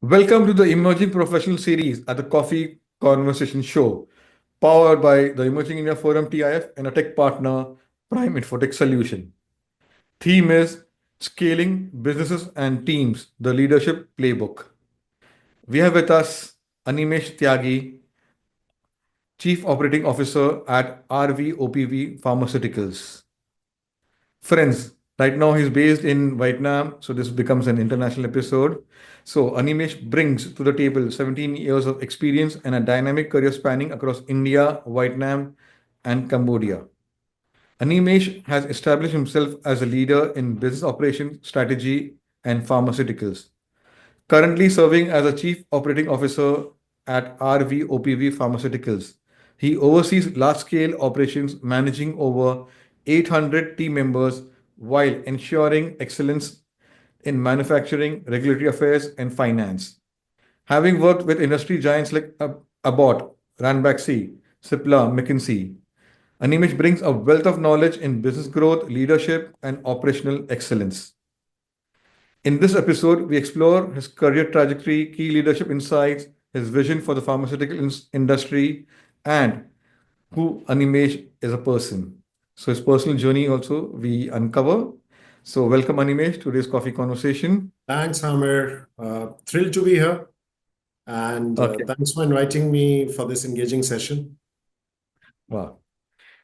Welcome to the Emerging Professional Series at the Coffee Conversation Show, powered by the Emerging India Forum TIF and a tech partner, Prime Infotech Solution. Theme is Scaling Businesses and Teams, the Leadership Playbook. We have with us Animesh Tyagi, Chief Operating Officer at RV OPV Pharmaceuticals. Friends, right now he's based in Vietnam, so this becomes an international episode. So Animesh brings to the table 17 years of experience and a dynamic career spanning across India, Vietnam, and Cambodia. Animesh has established himself as a leader in business operations, strategy, and pharmaceuticals. Currently serving as a Chief Operating Officer at RV OPV Pharmaceuticals. He oversees large scale operations managing over 800 team members while ensuring excellence in manufacturing, regulatory affairs, and finance. Having worked with industry giants like Abbott, Ranbaxy, Cipla, McKinsey, Animesh brings a wealth of knowledge in business growth, leadership, and operational excellence. In this episode, we explore his career trajectory, key leadership insights, his vision for the pharmaceutical industry, and who Animesh is a person. So his personal journey also we uncover. So welcome Animesh to today's coffee conversation. Thanks, Amir. Thrilled to be here. And Okay. thanks for inviting me for this engaging session. Wow.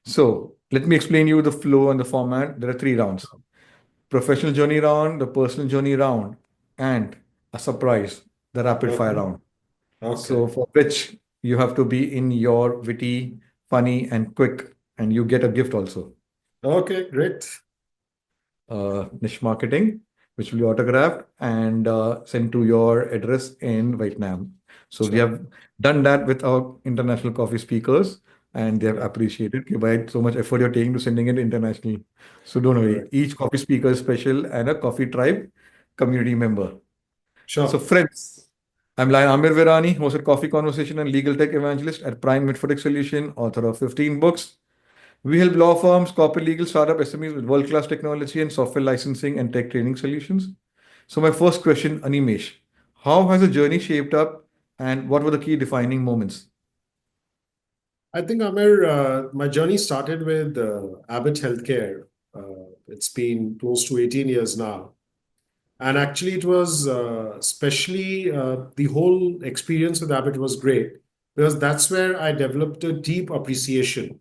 So let me explain you the flow and the format. There are three rounds: professional journey round, the personal journey round, and a surprise, the rapid fire Okay. round. Okay. So for which you have to be in your witty, funny, and quick, and you get a gift also. Okay, great. Niche marketing, which will be autographed and sent to your address in Vietnam. So we Sure. have done that with our international coffee speakers, and they have Yeah, appreciated by so much effort you're taking to sending it international. So don't worry, correct. each coffee speaker is special and a coffee tribe community member. So, Sure. friends, I'm Lion Amir Virani, host of Coffee Conversation and Legal Tech Evangelist at Prime Infotech Solution, author of 15 books. We help law firms, corporate legal startup SMEs with world-class technology and software licensing and tech training solutions. So, my first question, Animesh, how has the journey shaped up and what were the key defining moments? I think, Amir, my journey started with Abbott Healthcare. It's been close to 18 years now. And actually, it was especially the whole experience with Abbott was great because that's where I developed a deep appreciation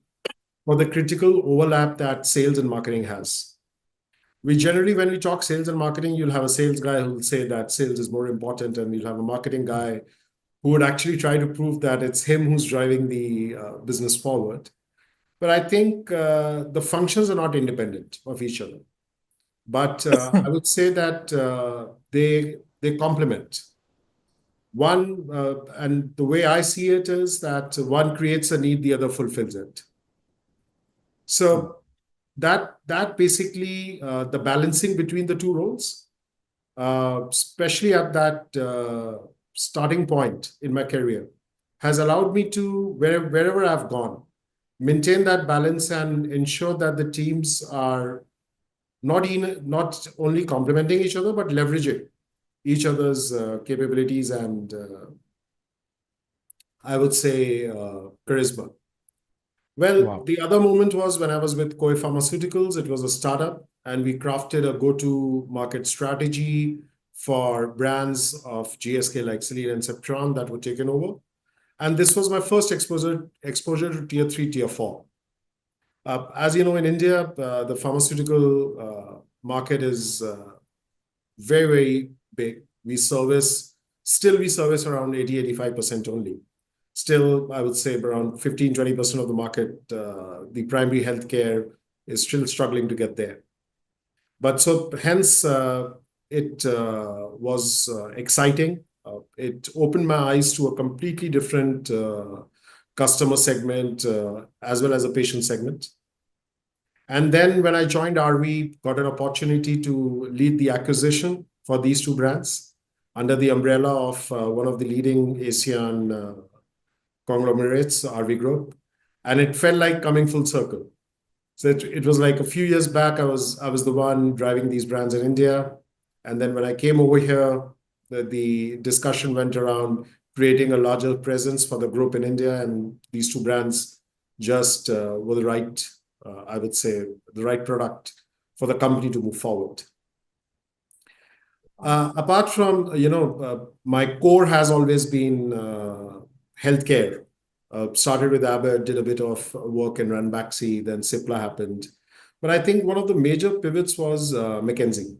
for the critical overlap that sales and marketing has. We generally, when we talk sales and marketing, you'll have a sales guy who will say that sales is more important, and you'll have a marketing guy who would actually try to prove that it's him who's driving the business forward. But I think the functions are not independent of each other. But I would say that they complement. One, and the way I see it is that one creates a need, the other fulfills it. So that basically the balancing between the two roles, especially at that starting point in my career, has allowed me to wherever I've gone, maintain that balance and ensure that the teams are not only complementing each other but leveraging each other's capabilities and I would say charisma. Well, Wow. the other moment was when I was with Koffee Pharmaceuticals. It was a startup, and we crafted a go-to-market strategy for brands of GSK like Celine and Ceptron that were taken over. And this was my first exposure to tier three, tier four. As you know, in India, the pharmaceutical market is very, very big. We service around 80-85% only. Still, I would say around 15-20% of the market, the primary healthcare is still struggling to get there. But so hence, it was exciting. It opened my eyes to a completely different customer segment as well as a patient segment. And then when I joined RV, got an opportunity to lead the acquisition for these two brands under the umbrella of one of the leading Asian conglomerates, RV Group, and it felt like coming full circle. So it was like a few years back, I was the one driving these brands in India, and then when I came over here, The discussion went around creating a larger presence for the group in India, and these two brands just were the right, I would say, the right product for the company to move forward. Apart from, my core has always been healthcare. Started with Abbott, did a bit of work in Ranbaxy, then Cipla happened. But I think one of the major pivots was McKinsey.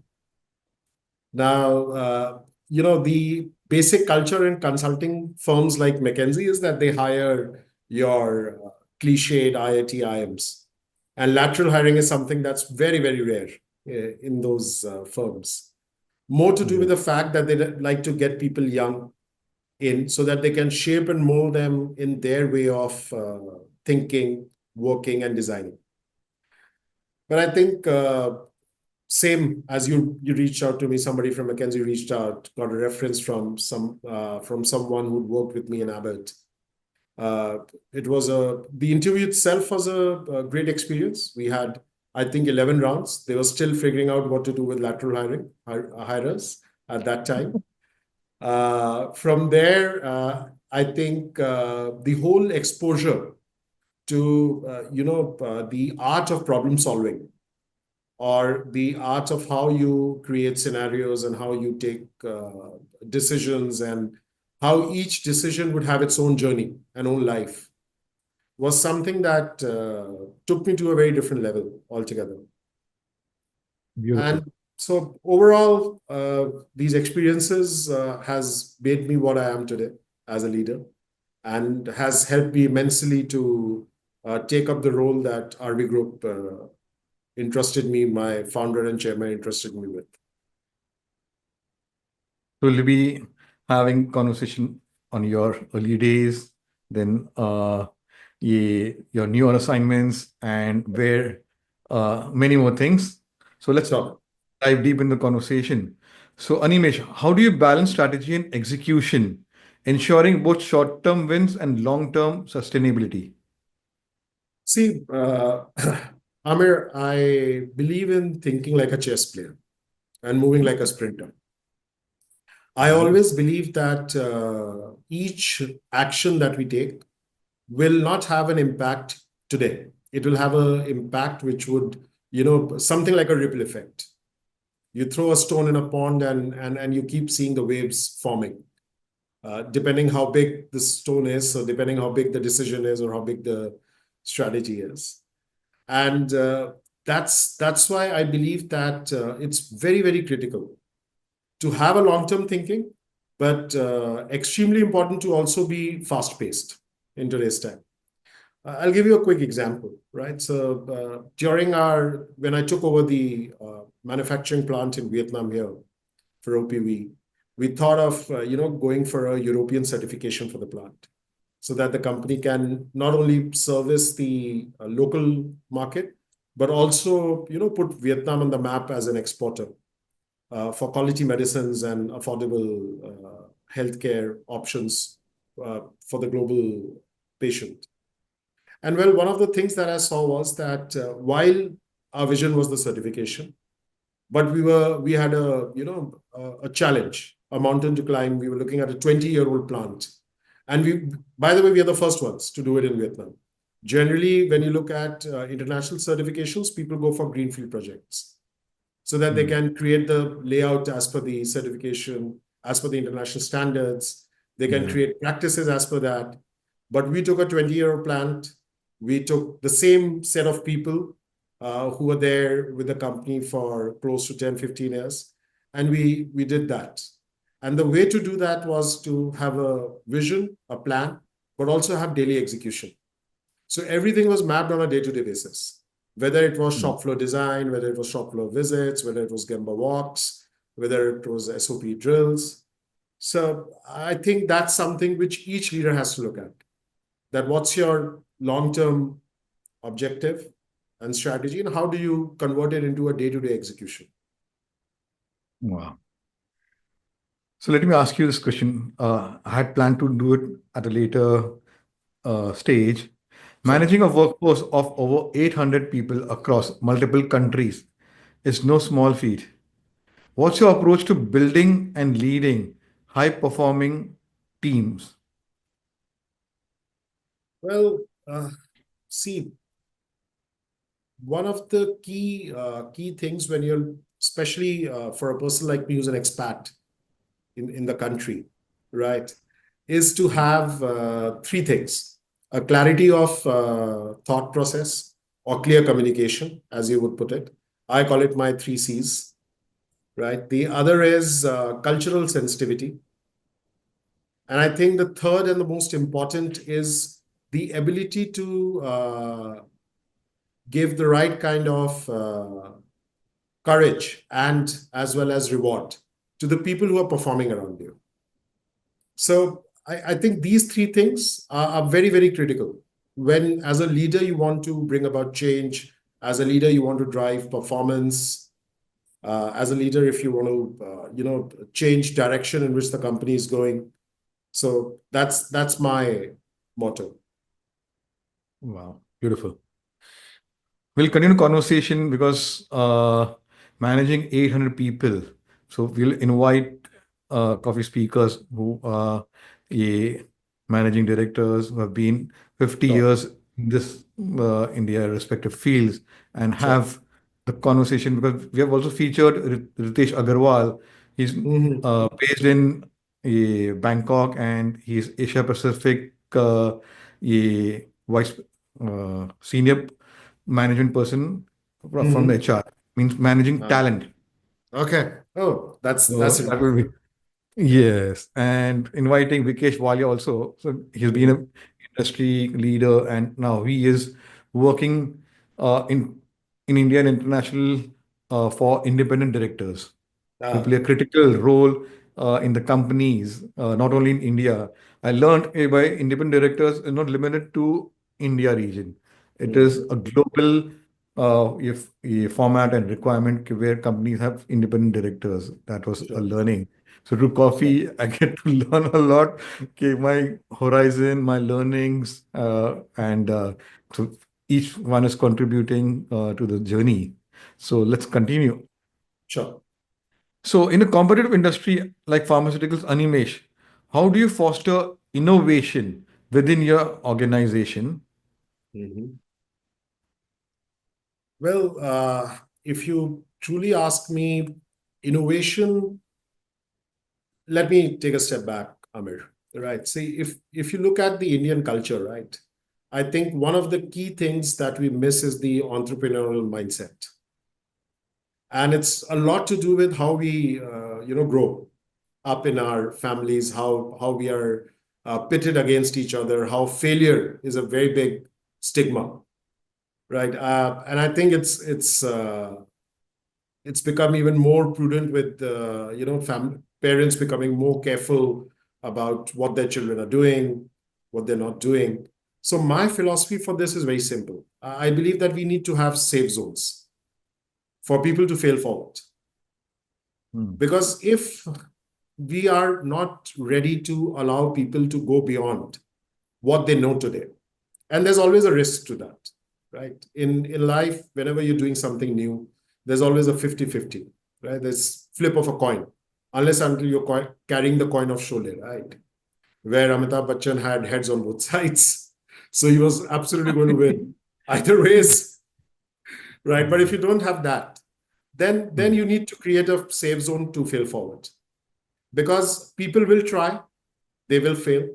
Now, the basic culture in consulting firms like McKinsey is that they hire your cliched IIT IMs. And lateral hiring is something that's very, very rare in those firms. More to do with Yeah. the fact that they like to get people young in so that they can shape and mold them in their way of thinking, working, and designing. But I think same as you reached out to me, somebody from McKinsey reached out, got a reference from someone who'd worked with me in Abbott. Uh, it was the interview itself was a great experience. We had, I think, 11 rounds. They were still figuring out what to do with lateral hirers at that time. From there, I think the whole exposure to the art of problem solving, or the art of how you create scenarios and how you take decisions, and how each decision would have its own journey and own life, was something that took me to a very different level altogether. Beautiful. And so overall, these experiences has made me what I am today as a leader, and has helped me immensely to take up the role that RV Group entrusted me, my founder and chairman entrusted me with. So we'll be having conversation on your early days, then your newer assignments, and where many more things. So let's So, dive deep in the conversation. So Animesh, how do you balance strategy and execution, ensuring both short-term wins and long-term sustainability? see, Amir, I believe in thinking like a chess player and moving like a sprinter. I Mhm. always believe that each action that we take will not have an impact today. It will have an impact which would, something like a ripple effect. You throw a stone in a pond, and you keep seeing the waves forming. Depending how big the stone is, so depending how big the decision is or how big the strategy is. And that's why I believe that it's very, very critical to have a long-term thinking, but extremely important to also be fast-paced in today's time. I'll give you a quick example, right? So when I took over the manufacturing plant in Vietnam here for OPV, we thought of going for a European certification for the plant, so that the company can not only service the local market, but also put Vietnam on the map as an exporter for quality medicines and affordable healthcare options for the global patient. And well, one of the things that I saw was that while our vision was the certification, but we had a challenge, a mountain to climb. We were looking at a 20-year-old plant, and by the way, we are the first ones to do it in Vietnam. Generally, when you look at international certifications, people go for greenfield projects so that they Mm. can create the layout as per the certification, as per the international standards. They can Yeah. create practices as per that. But we took a 20-year plant. We took the same set of people who were there with the company for close to 10, 15 years. And we did that. And the way to do that was to have a vision, a plan, but also have daily execution. So everything was mapped on a day-to-day basis, whether it was Mm. shop floor design, whether it was shop floor visits, whether it was Gemba walks, whether it was SOP drills. So I think that's something which each leader has to look at. That what's your long-term objective and strategy, and how do you convert it into a day-to-day execution? Wow. So let me ask you this question. I had planned to do it at a later stage. Sure. Managing a workforce of over 800 people across multiple countries is no small feat. What's your approach to building and leading high performing teams? Well, see, one of the key things when you're, especially for a person like me who's an expat in the country, right, is to have three things: a clarity of thought process or clear communication, as you would put it. I call it my three C's, right? The other is cultural sensitivity. And I think the third and the most important is the ability to give the right kind of courage and as well as reward to the people who are performing around you. So I think these three things are very, very critical. When, as a leader, you want to bring about change, as a leader, you want to drive performance, as a leader, if you want to, change direction in which the company is going. So that's my motto. Wow, beautiful. We'll continue conversation because managing 800 people. So we'll invite coffee speakers who are managing directors who have been 50 Sure, years in this in their respective fields and sure. have the conversation because we have also featured Ritesh Agarwal. He's Mhm. based in Bangkok and he's Asia Pacific vice senior management person from the Mhm. HR, means managing Ah, talent. okay. Oh, that's So that will be interesting. yes, and inviting Vikesh Walia also. So he's been Mhm. an industry leader, and now he is working in India and international for independent directors who Ah, play a critical role in the companies, not only in India. I learned by independent directors is not limited to India region. It is mhm. a global if a format and requirement where companies have independent directors. That was a Sure. learning. So through Yeah, coffee, I get to learn a lot. Okay, my horizon, my learnings, and so each one is contributing to the journey. So let's continue. sure. So, in a competitive industry like pharmaceuticals, Animesh, how do you foster innovation within your organization? Mhm. Well, if you truly ask me, innovation, let me take a step back, Amir. Right. See, if you look at the Indian culture, right, I think one of the key things that we miss is the entrepreneurial mindset. And it's a lot to do with how we, grow up in our families, how we are pitted against each other, how failure is a very big stigma, right? And I think it's become even more prudent with parents becoming more careful about what their children are doing, what they're not doing. So my philosophy for this is very simple. I believe that we need to have safe zones for people to fail forward. Hmm. Because if we are not ready to allow people to go beyond what they know today, and there's always a risk to that, right? In life, whenever you're doing something new, there's always a 50-50, right? There's flip of a coin, unless until you're carrying the coin of Sholay, right? Where Amitabh Bachchan had heads on both sides. So he was absolutely going to win either ways, right? But if you don't have that, then Hmm. you need to create a safe zone to fail forward, because people will try, they will fail.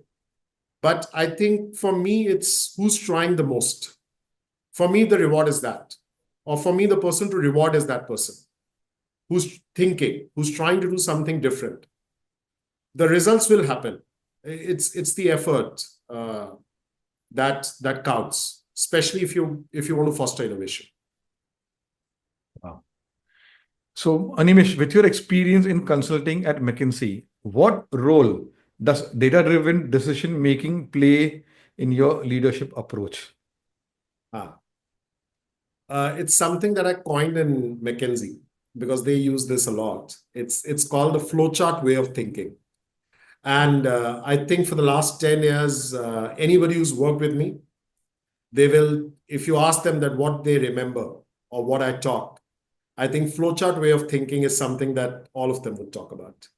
But I think for me, it's who's trying the most. For me, the reward is that. Or for me, the person to reward is that person who's thinking, who's trying to do something different. The results will happen. It's the effort that counts, especially if you want to foster innovation. Wow. So, Animesh, with your experience in consulting at McKinsey, what role does data-driven decision making play in your leadership approach? Ah, it's something that I coined in McKinsey because they use this a lot. It's called the flowchart way of thinking. And I think for the last 10 years, anybody who's worked with me, they will, if you ask them that what they remember or what I talk, I think flowchart way of thinking is something that all of them would talk about.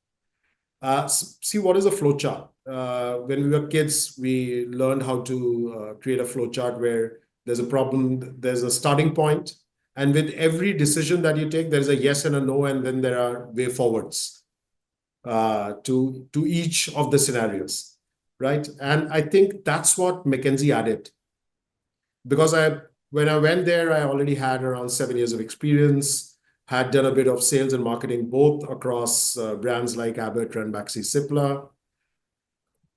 See, what is a flow chart? When we were kids, we learned how to create a flow chart where there's a problem, there's a starting point, and with every decision that you take, there's a yes and a no, and then there are way forwards to each of the scenarios, right? And I think that's what McKinsey added, because when I went there, I already had around 7 years of experience, had done a bit of sales and marketing, both across brands like Abbott, Ranbaxy, Cipla.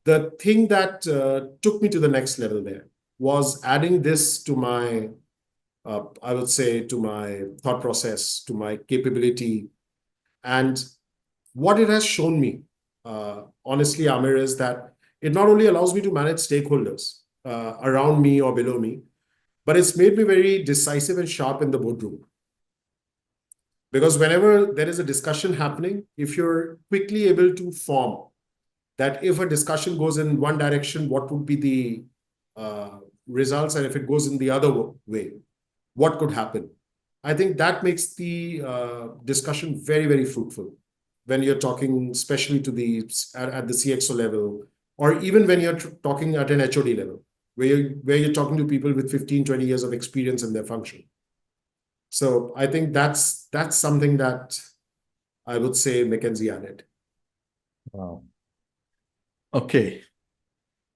The thing that took me to the next level there was adding this to my, I would say, to my thought process, to my capability. And what it has shown me, honestly, Amir, is that it not only allows me to manage stakeholders around me or below me, but it's made me very decisive and sharp in the boardroom. Because whenever there is a discussion happening, if you're quickly able to form that if a discussion goes in one direction, what would be the results? And if it goes in the other way, what could happen? I think that makes the discussion very, very fruitful when you're talking, especially at the CXO level, or even when you're talking at an HOD level, where you're talking to people with 15, 20 years of experience in their function. So I think that's something that I would say McKinsey added. Wow. Okay.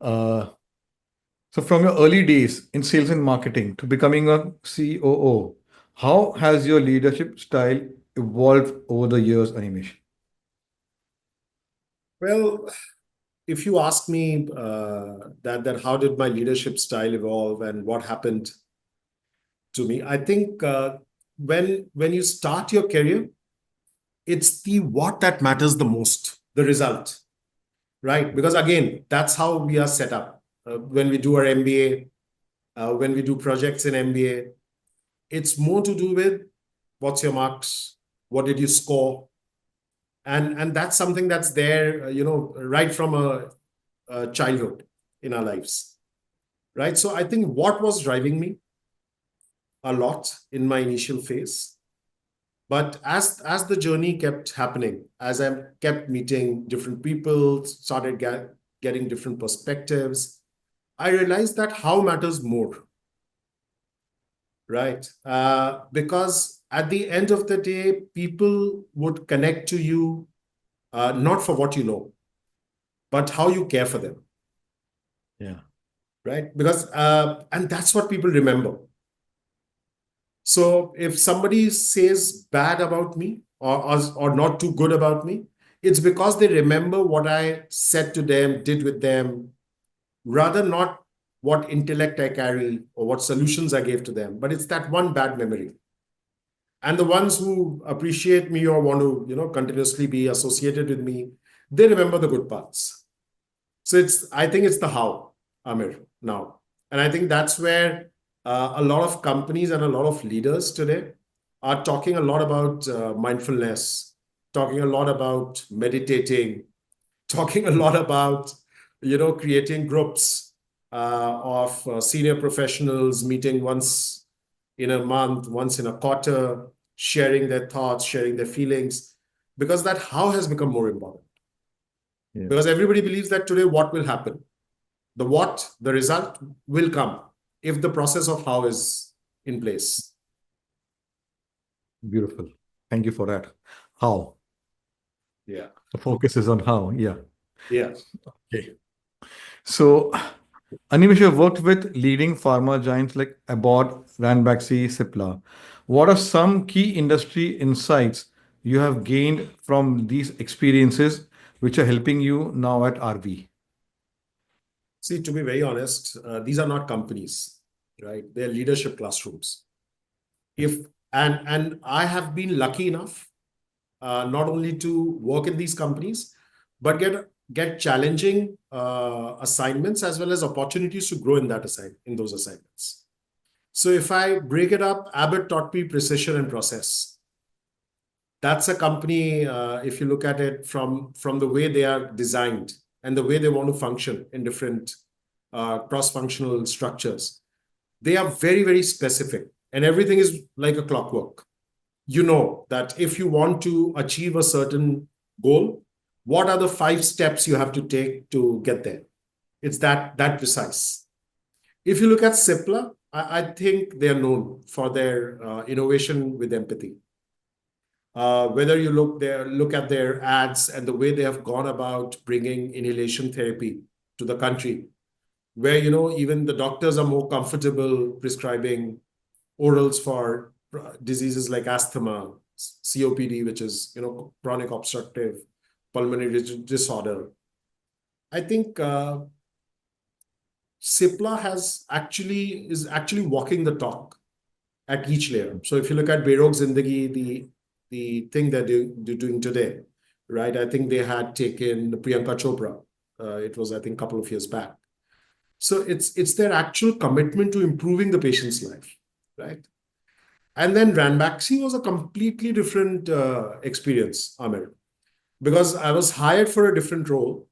So from your early days in sales and marketing to becoming a COO, how has your leadership style evolved over the years, Animesh? Well, if you ask me that how did my leadership style evolve and what happened to me, I think when you start your career, it's the what that matters the most, the result, right? Because again, that's how we are set up. When we do our MBA, when we do projects in MBA, it's more to do with what's your marks, what did you score, and that's something that's there, right from a childhood in our lives, right? So I think what was driving me a lot in my initial phase, but as the journey kept happening, as I kept meeting different people, started getting different perspectives, I realized that how matters more, right? Because at the end of the day, people would connect to you not for what you know, but how you care for them. Yeah. Right? Because and that's what people remember. So if somebody says bad about me or not too good about me, it's because they remember what I said to them, did with them, rather not what intellect I carry or what solutions I gave to them, but it's that one bad memory. And the ones who appreciate me or want to, continuously be associated with me, they remember the good parts. So I think it's the how, Amir, now. And I think that's where a lot of companies and a lot of leaders today are talking a lot about mindfulness, talking a lot about meditating, talking a lot about, creating groups of senior professionals meeting once in a month, once in a quarter, sharing their thoughts, sharing their feelings, because that how has become more important. Yeah. Because everybody believes that today what will happen? The result will come if the process of how is in place. Beautiful. Thank you for that. How? Yeah. The focus is on how. Yeah. Yeah. Okay. So, Animesh, you have worked with leading pharma giants like Abbott, Ranbaxy, Cipla. What are some key industry insights you have gained from these experiences which are helping you now at RV? See, to be very honest, these are not companies, right? They're leadership classrooms. And I have been lucky enough not only to work in these companies, but get challenging assignments as well as opportunities to grow in those assignments. So if I break it up, Abbott taught me precision and process. That's a company, if you look at it from the way they are designed and the way they want to function in different cross-functional structures, they are very, very specific, and everything is like a clockwork. You know that if you want to achieve a certain goal, what are the 5 steps you have to take to get there. It's that precise. If you look at Cipla, I think they are known for their innovation with empathy. Whether you look at their ads and the way they have gone about bringing inhalation therapy to the country, where even the doctors are more comfortable prescribing orals for diseases like asthma, COPD, which is chronic obstructive pulmonary disorder. I think Cipla is actually walking the talk at each layer. So if you look at Berog Zindagi, the thing that they're doing today, right? I think they had taken Priyanka Chopra. It was, I think, a couple of years back. So it's their actual commitment to improving the patient's life, right? And then Ranbaxy was a completely different experience, Amir, because I was hired for a different role.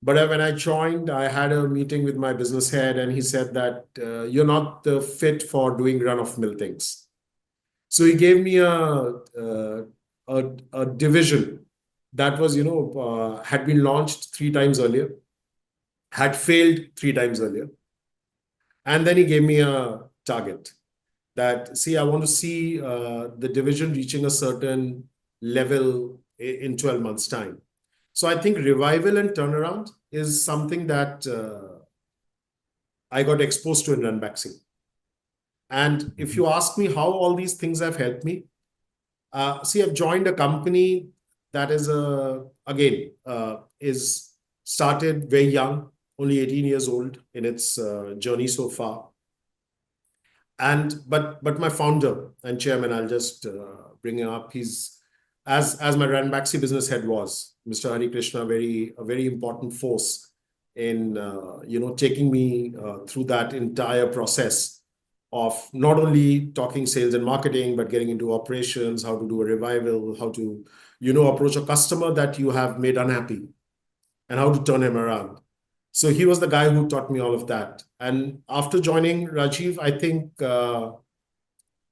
But when I joined, I had a meeting with my business head, and he said that you're not fit for doing run-of-mill things. So he gave me a division that was, had been launched 3 times earlier, had failed 3 times earlier. And then he gave me a target that, see, I want to see the division reaching a certain level in 12 months' time. So I think revival and turnaround is something that I got exposed to in Ranbaxy. And if you ask me how all these things have helped me, see, I've joined a company that is, again, is started very young, only 18 years old in its journey so far. But my founder and chairman, I'll just bring him up. He's, as my Ranbaxy business head was, Mr. Hari Krishna, a very important force in taking me through that entire process of not only talking sales and marketing, but getting into operations, how to do a revival, how to approach a customer that you have made unhappy, and how to turn him around. So he was the guy who taught me all of that. And after joining Rajiv, I think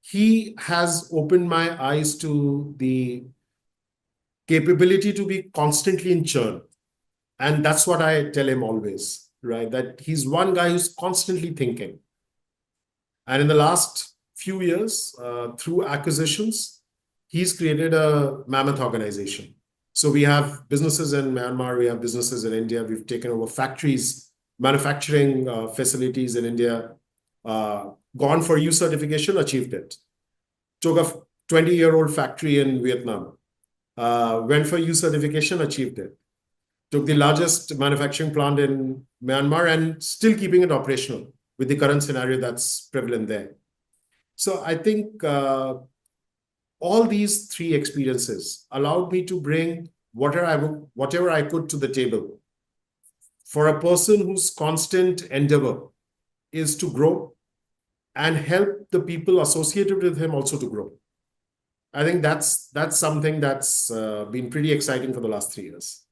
he has opened my eyes to the capability to be constantly in churn. And that's what I tell him always, right? That he's one guy who's constantly thinking. And in the last few years, through acquisitions, he's created a mammoth organization. So we have businesses in Myanmar, we have businesses in India, we've taken over factories, manufacturing facilities in India, gone for U certification, achieved it. Took a 20-year-old factory in Vietnam, went for U certification, achieved it. Took the largest manufacturing plant in Myanmar and still keeping it operational with the current scenario that's prevalent there. So I think all these 3 experiences allowed me to bring whatever I could to the table for a person whose constant endeavor is to grow and help the people associated with him also to grow. I think that's something that's been pretty exciting for the last 3 years.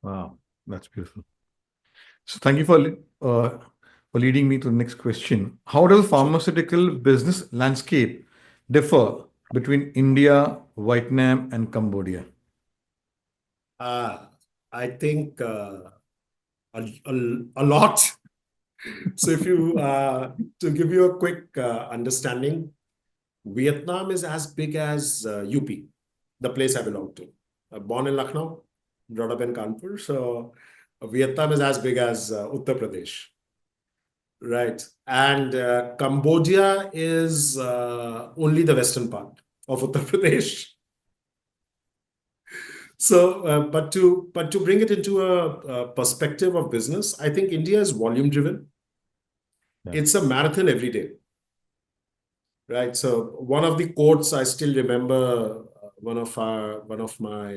Wow, that's beautiful. So thank you for leading me to the next question. How does pharmaceutical business landscape differ between India, Vietnam, and Cambodia? I think a lot. So if you, to give you a quick understanding, Vietnam is as big as UP, the place I belong to. Born in Lucknow, brought up in Kanpur. So Vietnam is as big as Uttar Pradesh. Right. And Cambodia is only the western part of Uttar Pradesh. So, but to bring it into a perspective of business, I think India is volume driven. Yeah. It's a marathon every day. Right. So one of the quotes I still remember, one of my,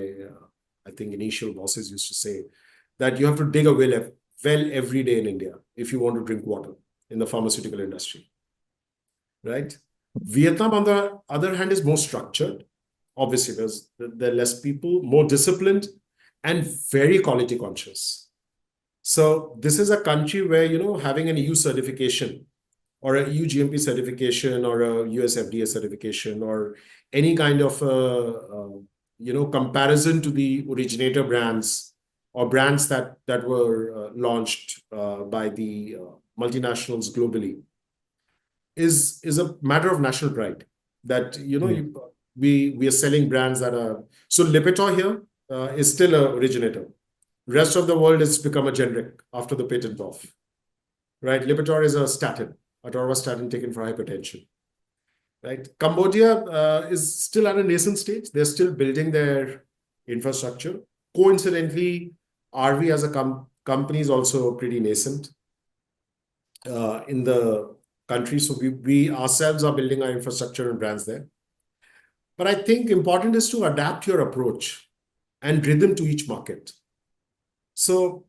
I think initial bosses used to say that you have to dig a well every day in India if you want to drink water in the pharmaceutical industry, right? Vietnam, on the other hand, is more structured. Obviously, there are less people, more disciplined, and very quality conscious. So this is a country where, having an EU certification or a EU GMP certification or a US FDA certification or any kind of comparison to the originator brands or brands that were launched by the multinationals globally is a matter of national pride. That Yeah. we are selling brands that are so Lipitor here is still a originator. Rest of the world has become a generic after the patent off. Right, Lipitor is a statin, atorvastatin taken for hypertension. Right, Cambodia is still at a nascent stage. They're still building their infrastructure. Coincidentally, RV as a company is also pretty nascent in the country. So we ourselves are building our infrastructure and brands there. But I think important is to adapt your approach and rhythm to each market. So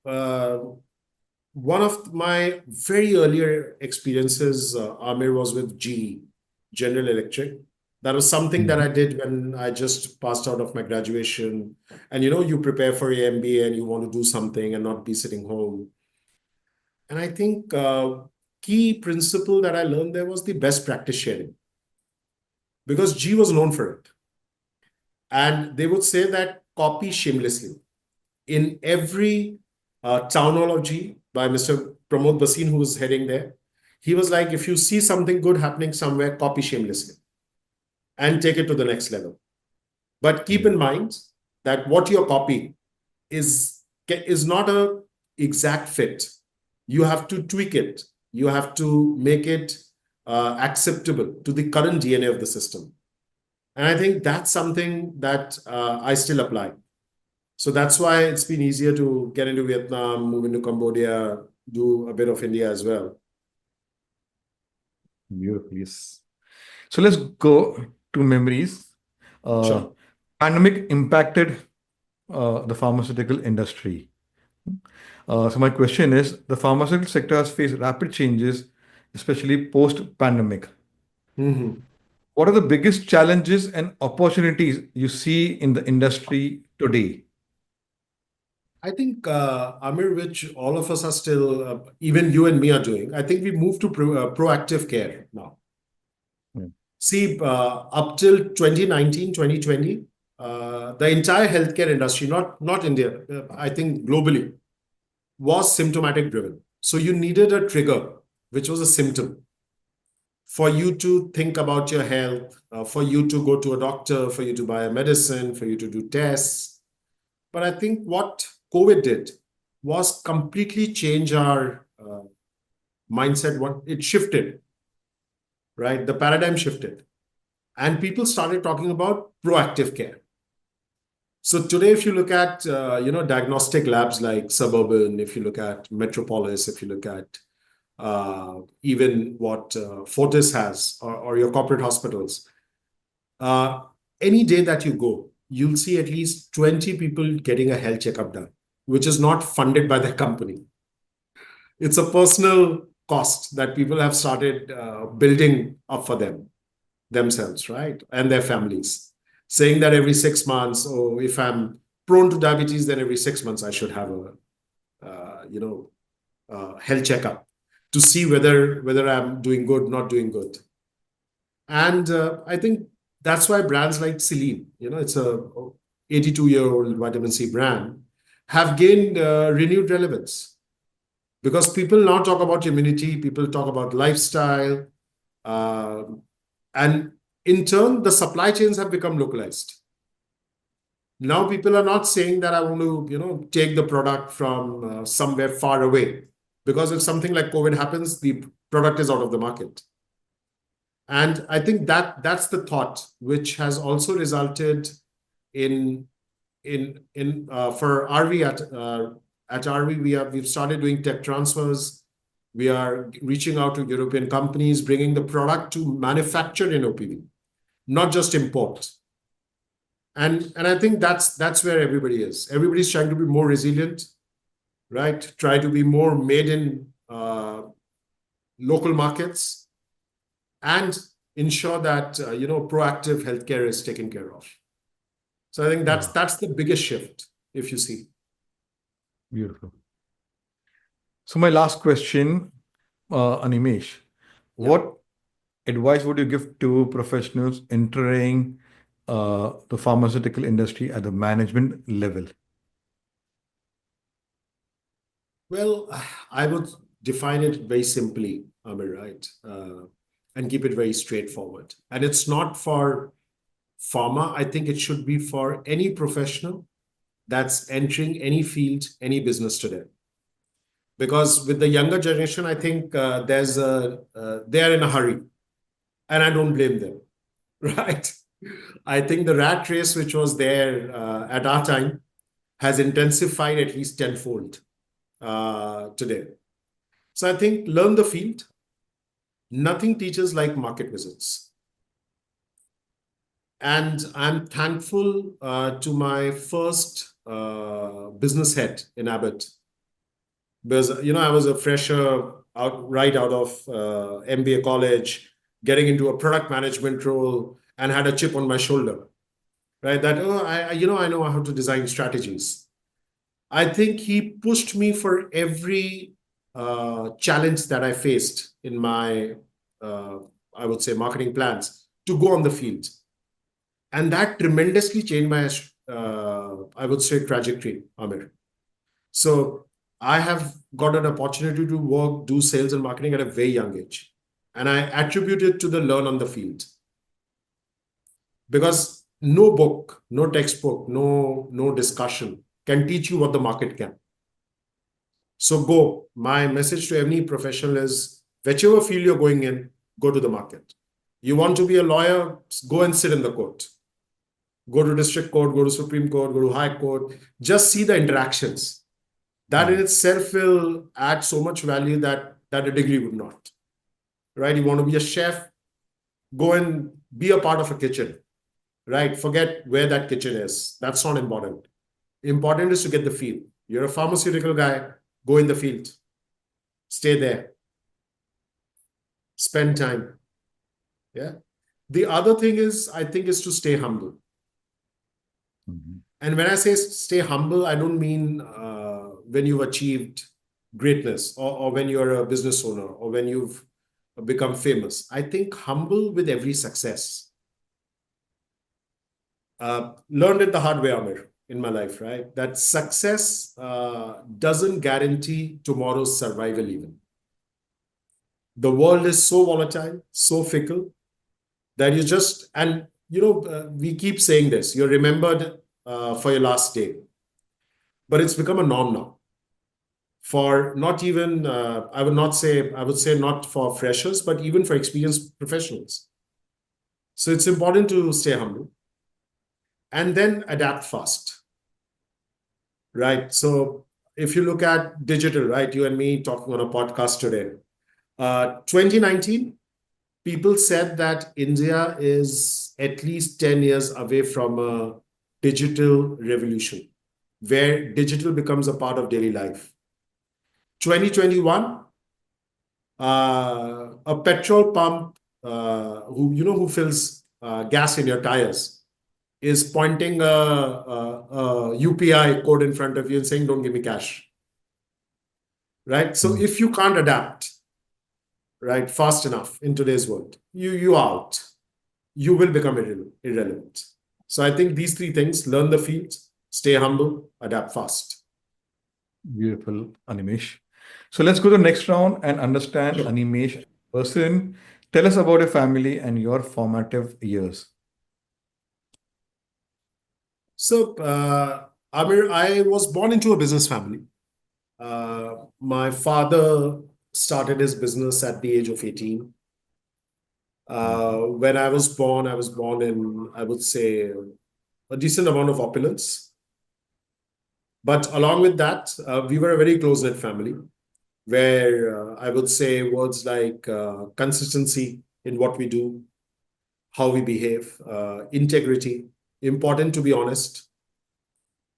one of my very earlier experiences, Amir, was with GE, General Electric. That was something that I Mhm. did when I just passed out of my graduation. And you prepare for your MBA and you want to do something and not be sitting home. And I think key principle that I learned there was the best practice sharing, because G was known for it. And they would say that copy shamelessly. In every town hall of G by Mr. Pramod Basin, who was heading there, he was like, if you see something good happening somewhere, copy shamelessly and take it to the next level. But keep Yeah. in mind that what you're copying is not a exact fit. You have to tweak it. You have to make it acceptable to the current DNA of the system. And I think that's something that I still apply. So that's why it's been easier to get into Vietnam, move into Cambodia, do a bit of India as well. Beautiful. Yes. So let's go to memories. Uh, Sure. Pandemic impacted the pharmaceutical industry. So my question is, the pharmaceutical sector has faced rapid changes, especially post-pandemic. Mhm. What are the biggest challenges and opportunities you see in the industry today? I think, Amir, which all of us are still, even you and me are doing, I think we moved to proactive care now. Yeah. See, up till 2019, 2020, the entire healthcare industry, not India, I think globally, was symptomatic driven. So you needed a trigger, which was a symptom, for you to think about your health, for you to go to a doctor, for you to buy a medicine, for you to do tests. But I think what COVID did was completely change our mindset. What it shifted, right? The paradigm shifted, and people started talking about proactive care. So today, if you look at diagnostic labs like Suburban, if you look at Metropolis, if you look at even what Fortis has, or your corporate hospitals, uh, any day that you go, you'll see at least 20 people getting a health checkup done, which is not funded by the company. It's a personal cost that people have started building up for themselves, right? And their families, saying that every 6 months, or if I'm prone to diabetes, then every 6 months I should have a health checkup to see whether I'm doing good, not doing good. And I think that's why brands like Celine, it's a 82-year-old vitamin C brand, have gained renewed relevance, because people now talk about immunity, people talk about lifestyle, uh, and in turn, the supply chains have become localized. Now people are not saying that I want to, take the product from somewhere far away, because if something like COVID happens, the product is out of the market. And I think that's the thought which has also resulted in for RV at RV we've started doing tech transfers. We are reaching out to European companies, bringing the product to manufacture in OPV, not just import. And I think that's where everybody is. Everybody's trying to be more resilient, right? Try to be more made in local markets, and ensure that proactive healthcare is taken care of. So I think that's Ah, that's the biggest shift, if you see. beautiful. So my last question, Animesh, Yeah. what advice would you give to professionals entering the pharmaceutical industry at the management level? Well, I would define it very simply, Amir, right? And keep it very straightforward. And it's not for pharma. I think it should be for any professional that's entering any field, any business today. Because with the younger generation, I think they're in a hurry, and I don't blame them, right? I think the rat race which was there at our time has intensified at least tenfold today. So I think learn the field. Nothing teaches like market visits. And I'm thankful to my first business head in Abbott, because I was a fresher right out of MBA college, getting into a product management role, and had a chip on my shoulder, right? That I know how to design strategies. I think he pushed me for every challenge that I faced in my, I would say, marketing plans to go on the field. And that tremendously changed my, I would say, trajectory, Amir. So I have got an opportunity to do sales and marketing at a very young age. And I attribute it to the learn on the field. Because no book, no textbook, no discussion can teach you what the market can. So go. My message to any professional is, whichever field you're going in, go to the market. You want to be a lawyer, go and sit in the court. Go to district court, go to Supreme Court, go to High Court. Just see the interactions. That in itself will add so much value that a degree would not. Right? You want to be a chef, go and be a part of a kitchen. Right? Forget where that kitchen is. That's not important. Important is to get the feel. You're a pharmaceutical guy, go in the field. Stay there. Spend time. Yeah. The other thing is, I think, is to stay humble. And when I say stay humble, I don't mean when you've achieved greatness or when you're a business owner or when you've become famous. I think humble with every success. Learned it the hard way, Amir, in my life, right? That success doesn't guarantee tomorrow's survival even. The world is so volatile, so fickle, that you just, and we keep saying this, you're remembered for your last day. But it's become a norm now. For not even, I would say not for freshers, but even for experienced professionals. So it's important to stay humble and then adapt fast, right? So if you look at digital, right, you and me talking on a podcast today, 2019, people said that India is at least 10 years away from a digital revolution, where digital becomes a part of daily life. 2021, a petrol pump who fills gas in your tires is pointing a UPI code in front of you and saying, don't give me cash. Right? So if you can't adapt, right, fast enough in today's world, you out. You will become irrelevant. So I think these three things: learn the field, stay humble, adapt fast. Beautiful, Animesh. So let's go to the next round and understand Animesh person. Tell us about your family and your formative years. So, Amir, I was born into a business family. My father started his business at the age of 18. When I was born in, I would say, a decent amount of opulence. But along with that, we were a very close-knit family where I would say words like consistency in what we do, how we behave, integrity, important to be honest,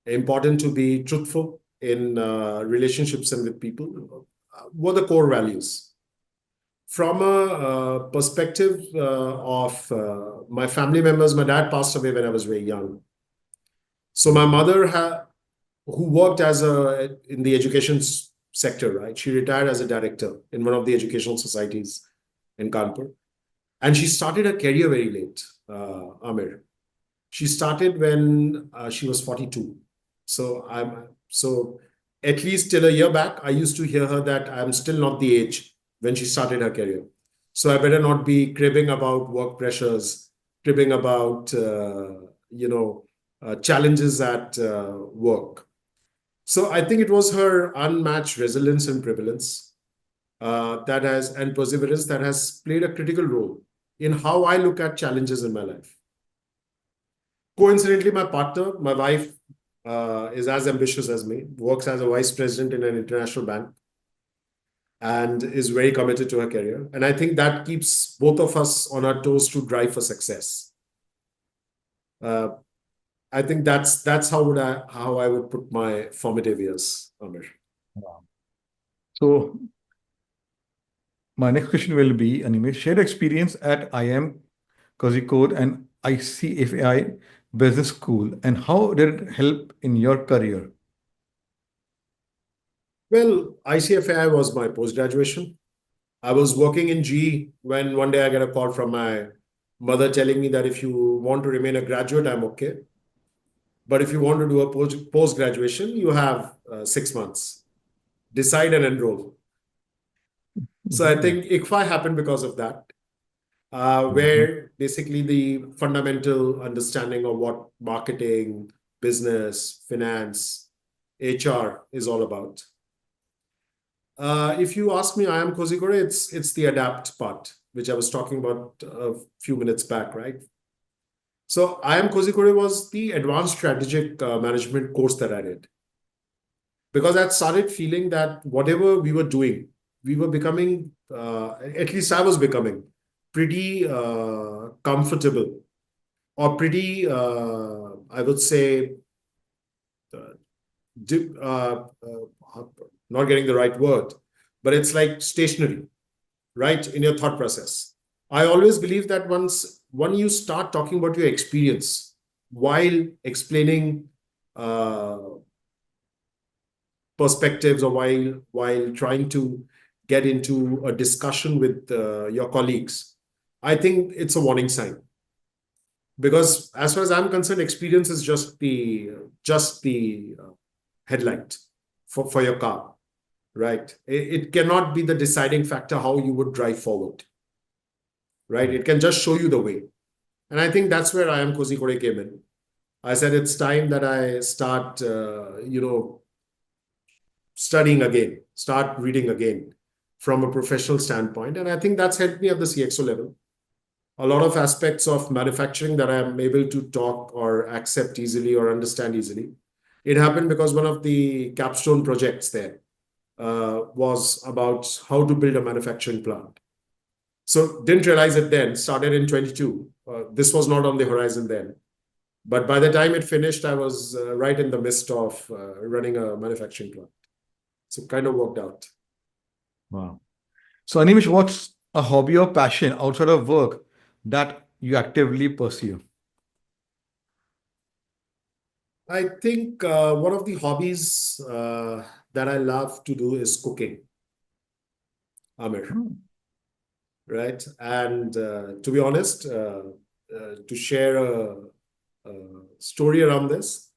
important to be truthful in relationships and with people, were the core values. From a perspective of my family members, my dad passed away when I was very young. So my mother, who worked in the education sector, right? She retired as a director in one of the educational societies in Kanpur. And she started her career very late, Amir. She started when she was 42. So at least till a year back, I used to hear her that I'm still not the age when she started her career. So I better not be cribbing about work pressures, cribbing about challenges at work. So I think it was her unmatched resilience and prevalence and perseverance that has played a critical role in how I look at challenges in my life. Coincidentally, my partner, my wife, is as ambitious as me, works as a vice president in an international bank, and is very committed to her career. And I think that keeps both of us on our toes to drive for success. I think that's how I would put my formative years, Amir. Wow. So my next question will be, Animesh, share experience at IIM Kozhikode and ICFAI Business School, and how did it help in your career? Well, ICFAI was my post-graduation. I was working in GE when one day I get a call from my mother telling me that if you want to remain a graduate, I'm okay. But if you want to do a post-graduation, you have 6 months. Decide and enroll. So I think ICFAI happened because of that, Mhm. where basically the fundamental understanding of what marketing, business, finance, HR is all about. If you ask me, IIM Kozhikode, it's the adapt part, which I was talking about a few minutes back, right? So IIM Kozhikode was the advanced strategic management course that I did, because I started feeling that whatever we were doing, we were becoming, at least I was becoming, pretty comfortable, or pretty, I would say, uh, not getting the right word, but it's like stationary, right, in your thought process. I always believe that when you start talking about your experience while explaining uh, perspectives, or while trying to get into a discussion with your colleagues, I think it's a warning sign. Because as far as I'm concerned, experience is just the headlight for your car, right? It cannot be the deciding factor how you would drive forward, right? It can just show you the way. And I think that's where IIM Kozhikode came in. I said it's time that I start, studying again, start reading again from a professional standpoint. And I think that's helped me at the CXO level. A lot of aspects of manufacturing that I'm able to talk or accept easily or understand easily. It happened because one of the capstone projects there was about how to build a manufacturing plant. So didn't realize it then, started in 22. This was not on the horizon then. But by the time it finished, I was right in the midst of running a manufacturing plant. So kind of worked out. Wow. So, Animesh, what's a hobby or passion outside of work that you actively pursue? I think one of the hobbies that I love to do is cooking, Amir, Hmm. right? And to be honest, to share a story around this,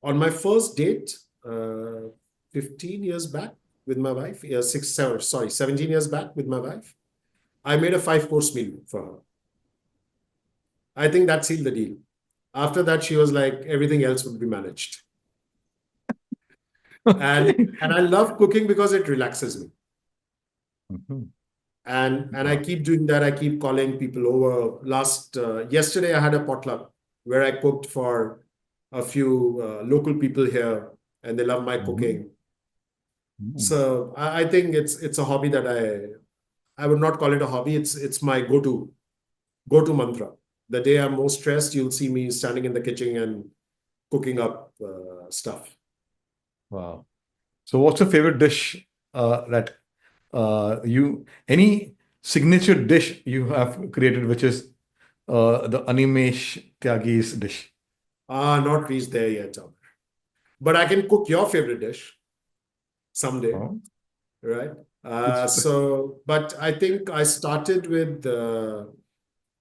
on my first date, uh, 15 years back with my wife, 17 years back with my wife, I made a 5-course meal for her. I think that sealed the deal. After that, she was like, everything else would be managed. And I love cooking because it relaxes me. Mhm. And I Wow. keep doing that. I keep calling people over. Yesterday, I had a potluck where I cooked for a few local people here, and they love my Mhm. cooking. Mhm. So I think it's a hobby that I would not call it a hobby. It's my go-to mantra. The day I'm most stressed, you'll see me standing in the kitchen and cooking up stuff. Wow. So, what's your favorite dish that any signature dish you have created, which is the Animesh Tyagi's dish? Not reached there yet, Amr. But I can cook your favorite dish someday, Oh, right? it's But I think I started with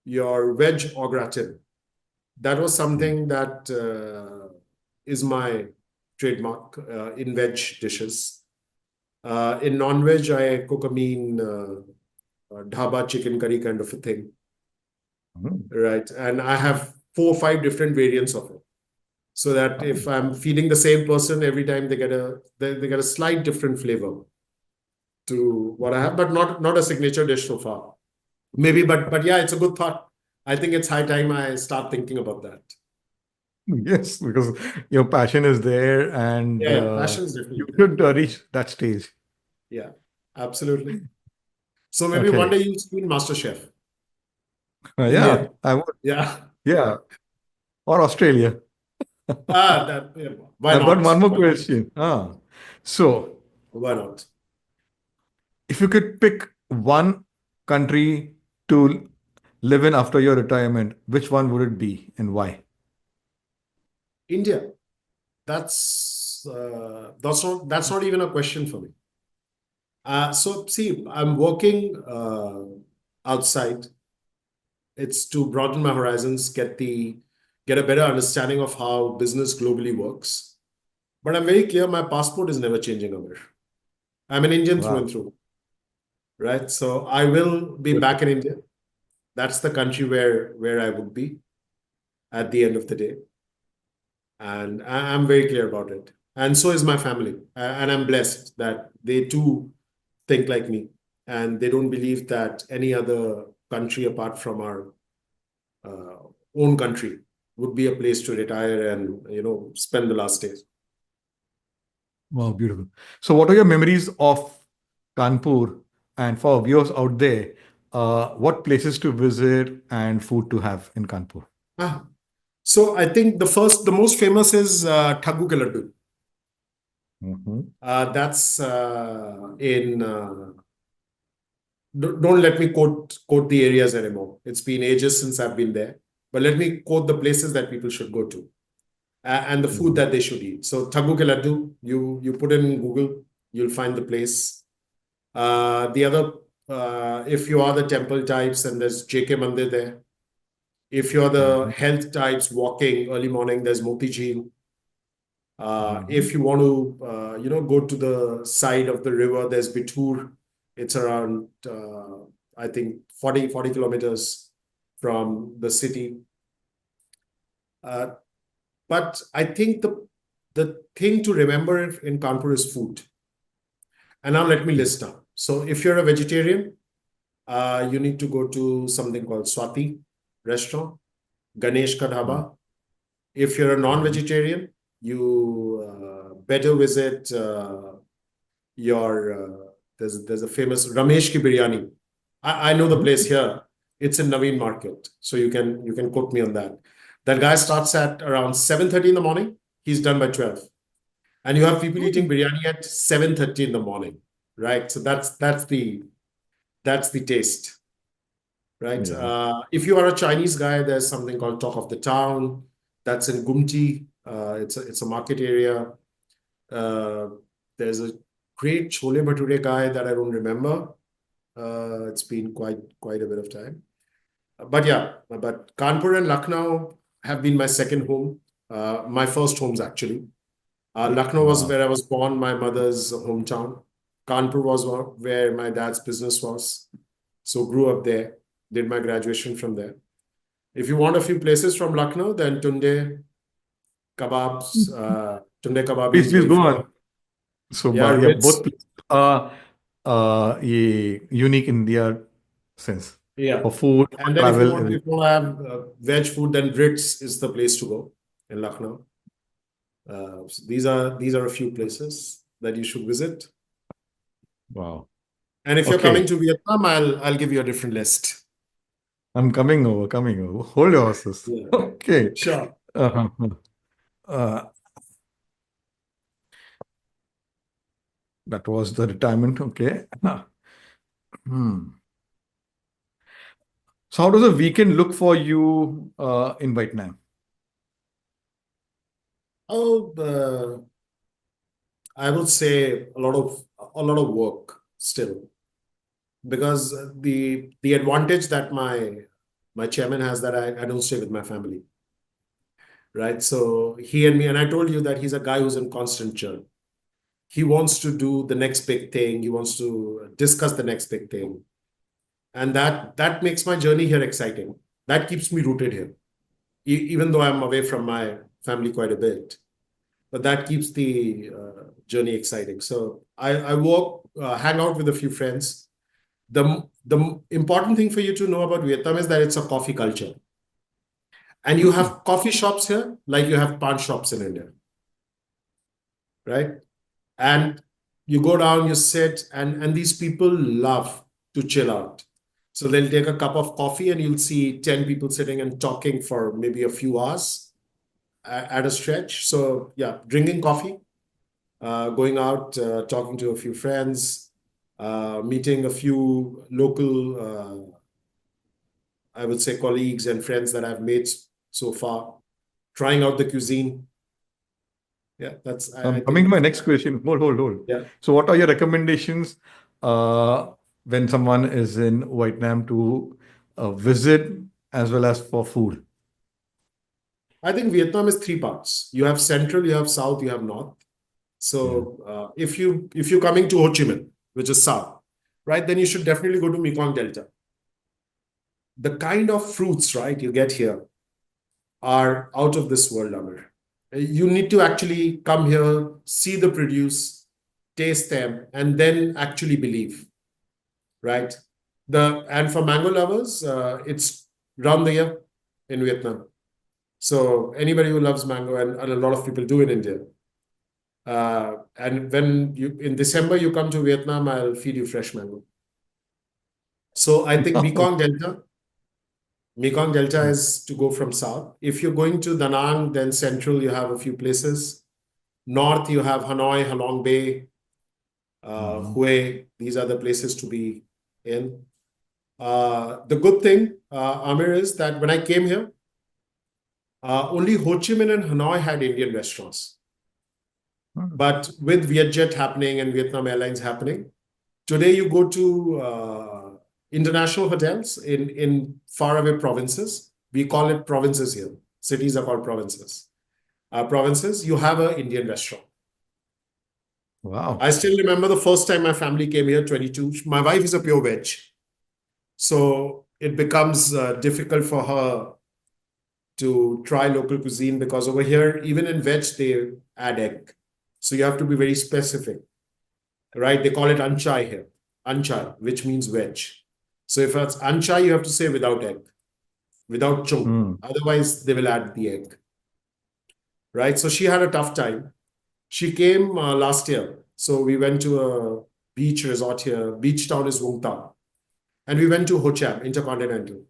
your veg au gratin. That was something that is my trademark in veg dishes. In non-veg, I cook a mean dhaba chicken curry kind of a thing, Mm. right? And I have 4 or 5 different variants of it, so that Oh, if I'm feeding the same person every time, they get a slight different flavor to what I have, but not a signature dish so far. Maybe, but yeah, it's a good thought. I think it's high time I start thinking about that. yes, because your passion is there and Yeah, passion is definitely you there. should reach that stage. Yeah, absolutely. So maybe one Okay. day you'll see Master Chef, Yeah, Indian. I would. Yeah. Yeah. Or Australia. That, yeah, why I've got not? one more Why not? question. So Why not? if you could pick one country to live in after your retirement, which one would it be and why? India. That's not even a question for me. So see, I'm working outside. It's to broaden my horizons, get a better understanding of how business globally works. But I'm very clear my passport is never changing over. I'm an Indian through Wow. and through, right? So I will be Good. back in India. That's the country where I would be at the end of the day. And I'm very clear about it. And so is my family. And I'm blessed that they too think like me. And they don't believe that any other country apart from our uh, own country would be a place to retire and spend the last days. Wow, beautiful. So, what are your memories of Kanpur? And for viewers out there, what places to visit and food to have in Kanpur? Ah, so I think the most famous is Thagu Ke Laddu. Mhm. That's in. Don't let me quote the areas anymore. It's been ages since I've been there, but let me quote the places that people should go to and the food Mhm. that they should eat. So Thagu Ke Laddu, you put it in Google, you'll find the place. The other, if you are the temple types, and there's JK Mandir there. If you're the Mhm. health types walking early morning, there's Moti Jheel. Mhm. If you want to, go to the side of the river, there's Bitur. It's around, I think, 40 kilometers from the city. Uh, but I think the thing to remember in Kanpur is food. And now let me Yeah. list down. So if you're a vegetarian, you need to go to something called Swati restaurant, Ganesh Ka Mhm. Dhaba. If you're a Mhm. non-vegetarian, you better visit your there's a famous Ramesh ki biryani. I know the place here. It's in Naveen Market, so you can quote me on that. That guy starts at around 7:30 in the morning. He's done by 12, and you have people eating Mhm. biryani at 7:30 in the morning, right? So that's the taste, right? Yeah. If you are a Chinese guy, there's something called Talk of the Town. That's in Gumti. It's a market area. Uh, there's a great chole bhature guy that I don't remember. It's been quite a bit of time. But yeah, but Kanpur and Lucknow have been my second home. My first homes actually. Lucknow was Wow. where I was born, my mother's hometown. Kanpur was where my dad's business was. So grew up there, did my graduation from there. If you want a few places from Lucknow, then Tunde kebab Please, is please very go famous. on. So, Yeah, yeah, both Ritz. places are unique in their sense Yeah. for food, for And then travel, if everything. you want to have veg food, then Ritz is the place to go in Lucknow. So these are a few places that you should visit. Wow. And if you're coming Okay. to Vietnam, I'll give you a different list. I'm coming over, coming over. Hold your horses. Yeah, Okay. sure. Uh-huh. Uh, that was the retirement. Okay. Hmm. So, how does a weekend look for you in Vietnam? Oh, I would say a lot of work still, because the advantage that my chairman has, that I don't stay with my family. right? So he and me, and I told you that he's a guy who's in constant churn. He wants to do the next big thing. He wants to discuss the next big thing. And that makes my journey here exciting. That keeps me rooted here, even though I'm away from my family quite a bit. But that keeps the journey exciting. So I walk, hang out with a few friends. The important thing for you to know about Vietnam is that it's a coffee culture. And you Hmm. have coffee shops here like you have pan shops in India, right? And you go down, you sit, and these people love to chill out. So they'll take a cup of coffee and you'll see 10 people sitting and talking for maybe a few hours at a stretch. So yeah, drinking coffee, going out, talking to a few friends, meeting a few local, I would say, colleagues and friends that I've made so far, trying out the cuisine. Yeah, that's, I Coming to think, my next question, hold. yeah. So, what are your recommendations when someone is in Vietnam to visit as well as for food? I think Vietnam is three parts. You have central, you have south, you have north. Yeah. So if you're coming to Ho Chi Minh, which is south, right, then you should definitely go to Mekong Delta. The kind of fruits, right, you get here are out of this world, Amir. You need to actually come here, see the produce, taste them, and then actually believe, right? And for mango lovers, it's round the year in Vietnam. So anybody who loves mango, and a lot of people do in India. And when you in December you come to Vietnam, I'll feed you fresh mango. So I think Mekong Delta is to go from south. If you're going to Da Nang, then central, you have a few places. North, you have Hanoi, Halong Bay, Mhm. Hue. These are the places to be in. The good thing, Amir, is that when I came here, only Ho Chi Minh and Hanoi had Indian restaurants. Mhm. But with Vietjet happening and Vietnam Airlines happening, today you go to international hotels in faraway provinces. We call it provinces here. Cities are called provinces. Provinces, you have an Indian restaurant. I Wow. still remember the first time my family came here, 22. My wife is a pure veg. So it becomes difficult for her to try local cuisine because over here, even in veg, they add egg. So you have to be very specific, right? They call it anchai here, anchai, which means veg. So if it's anchai, you have to say without egg, without chung. Mm. Otherwise, they will add the egg, right? So she had a tough time. She came last year. So we went to a beach resort here. Beach town is Vung Tau. And we went to Ho Cham, Intercontinental.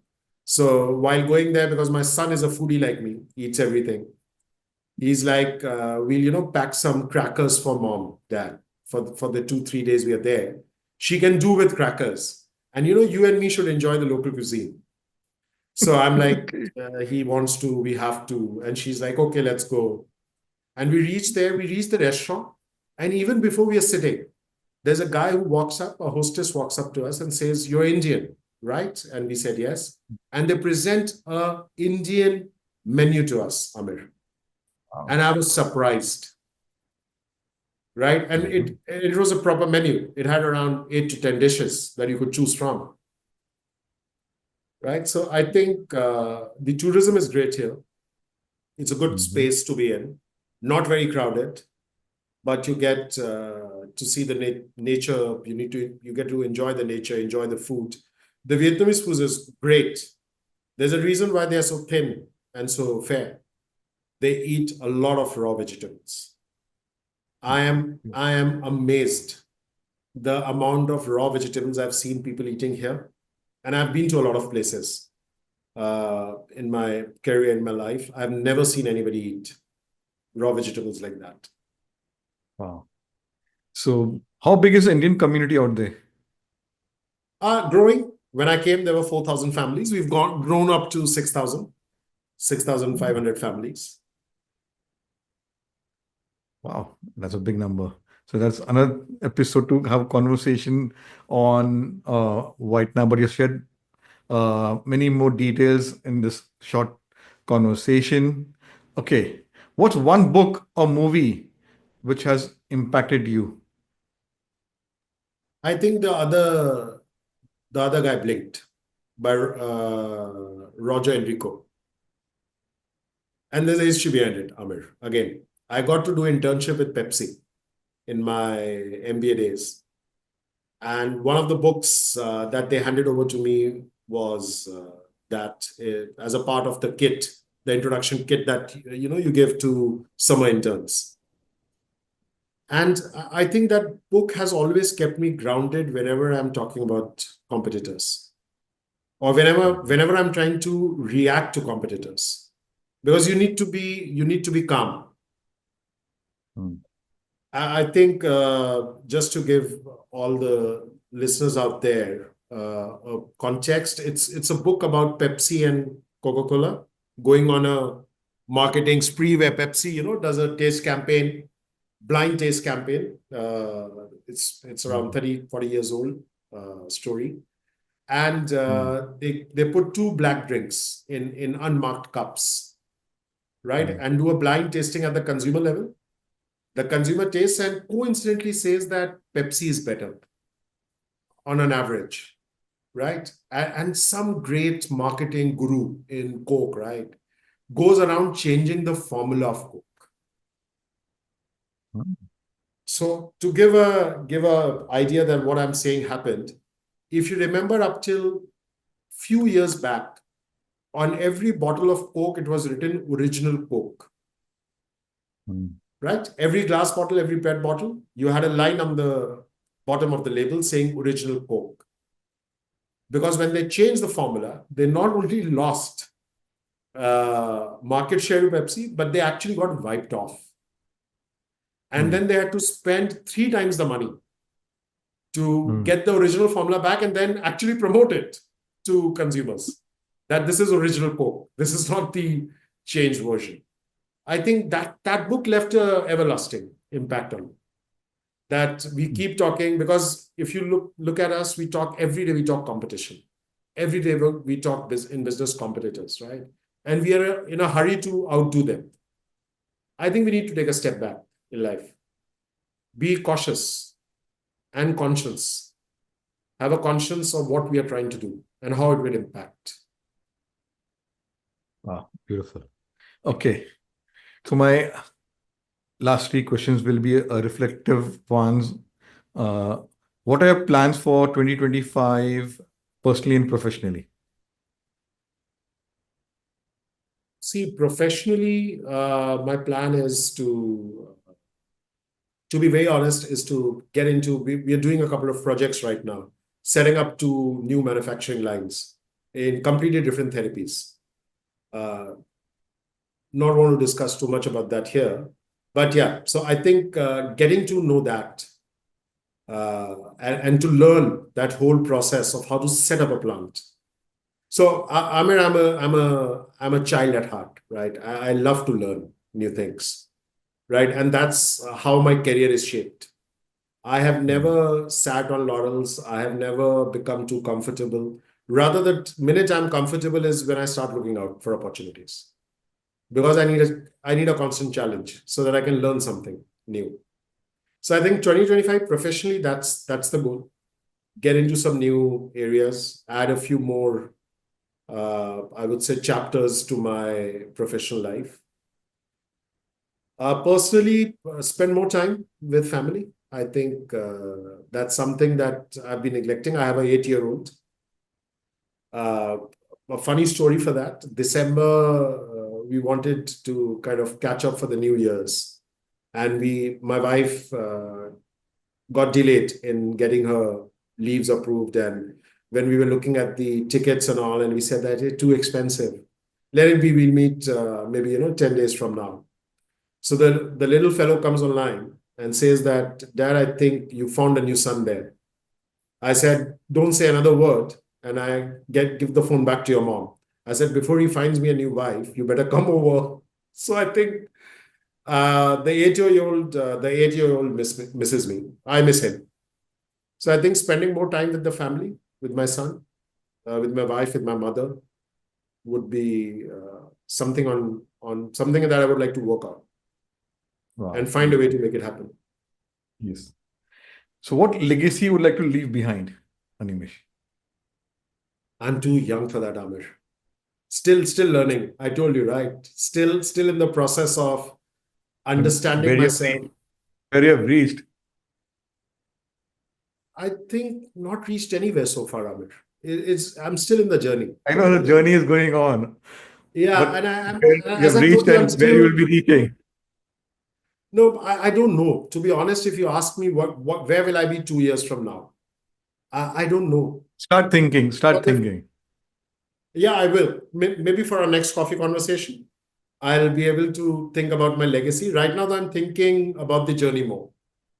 So while going there, because my son is a foodie like me, eats everything. He's like, we'll, pack some crackers for mom, dad, for the 2, 3 days we are there. She can do with crackers. And, you and me should enjoy the local cuisine. So I'm like, Okay. he wants to, we have to. And she's like, okay, let's go. And we reached there, we reached the restaurant. And even before we are sitting, there's a guy who walks up, a hostess walks up to us and says, you're Indian, right? And we said, yes. And they present a Indian menu to us, Amir. Wow. And I was surprised, right? And it Mhm. it was a proper menu. It had around 8 to 10 dishes that you could choose from, right? So I think the tourism is great here. It's a good Mhm. space to be in, not very crowded, but you get to see the nature. You get to enjoy the nature, enjoy the food. The Vietnamese food is great. There's a reason why they are so thin and so fair. They eat a lot of raw vegetables. I am amazed the amount of raw vegetables I've seen people eating here. And I've been to a lot of places in my career, in my life. I've never seen anybody eat raw vegetables like that. Wow. So, how big is the Indian community out there? Growing. When I came, there were 4,000 families. We've grown up to 6,000, 6,500 families. Wow, that's a big number. So that's another episode to have a conversation on Vietnam. But you shared many more details in this short conversation. Okay. What's one book or movie which has impacted you? I think the other guy blinked by Roger Enrico. And there's a history behind it, Amir. Again, I got to do internship with Pepsi in my MBA days. And one of the books that they handed over to me was that as a part of the kit, the introduction kit that you give to summer interns. And I think that book has always kept me grounded whenever I'm talking about competitors or whenever I'm trying to react to competitors, because you need to be calm. Mm. I think just to give all the listeners out there a context, it's a book about Pepsi and Coca-Cola going on a marketing spree where Pepsi, does a taste campaign, blind taste campaign. It's around 30, 40 years old story. And Mm. they put two black drinks in unmarked cups, right? Mm. And do a blind tasting at the consumer level. The consumer tastes and coincidentally says that Pepsi is better on an average, right? And some great marketing guru in Coke, right, goes around changing the formula of Coke. Mm. So to give a idea that what I'm saying happened, if you remember up till few years back, on every bottle of Coke, it was written original Coke, Mm. right? Every glass bottle, every PET bottle, you had a line on the bottom of the label saying original Coke. Because when they changed the formula, they not only lost market share to Pepsi, but they actually got wiped off. And Mm. then they had to spend 3 times the money to Mm. get the original formula back and then actually promote it to consumers that this is original Coke. This is not the changed version. I think that book left an everlasting impact on me. That we keep talking, because if you look at us, we talk every day, we talk competition. Every day we talk in business competitors, right? And we are in a hurry to outdo them. I think we need to take a step back in life. Be cautious and conscious. Have a conscience of what we are trying to do and how it will impact. Wow, beautiful. Okay. So my last three questions will be a reflective ones. Uh, what are your plans for 2025, personally and professionally? See, professionally, my plan is to be very honest, is to get into, we are doing a couple of projects right now, setting up 2 new manufacturing lines in completely different therapies. Not want to discuss too much about that here, but yeah, so I think getting to know that and to learn that whole process of how to set up a plant. So Amir, I'm a child at heart, right? I love to learn new things, right? And that's how my career is shaped. I have Mm. never sat on laurels. I have never become too comfortable. Rather, the minute I'm comfortable is when I start looking out for opportunities, because I need a constant challenge so that I can learn something new. So I think 2025 professionally, that's the goal. Get into some new areas, add a few more, I would say, chapters to my professional life. Personally, spend more time with family. I think that's something that I've been neglecting. I have an 8-year-old. A funny story for that. December, we wanted to kind of catch up for the New Year's, and my wife got delayed in getting her leaves approved. And when we were looking at the tickets and all, and we said that it's too expensive. Let it be. We'll meet maybe 10 days from now. So the little fellow comes online and says that, Dad, I think you found a new son there. I said, don't say another word. And I give the phone back to your mom. I said, before he finds me a new wife, you better come over. So I think the 8-year-old misses me. I miss him. So I think spending more time with the family, with my son, with my wife, with my mother, would be something on something that I would like to work on and Wow. find a way to make it happen. Yes. So what legacy you would like to leave behind, Animesh? I'm too young for that, Amir. Still learning. I told you, right? Still in the process of And understanding where you have myself. reached, where you have reached. I think not reached anywhere so far, Amir. I'm still in the journey. I know the journey is going on, Yeah, but and I'm where you as have I told reached you, I'm and where you still will be reaching. no, I don't know. To be honest, if you ask me where will I be 2 years from now? I don't know. Start thinking, start But if thinking. yeah, I will. Maybe for our next coffee conversation, I'll be able to think about my legacy. Right now, I'm thinking about the journey more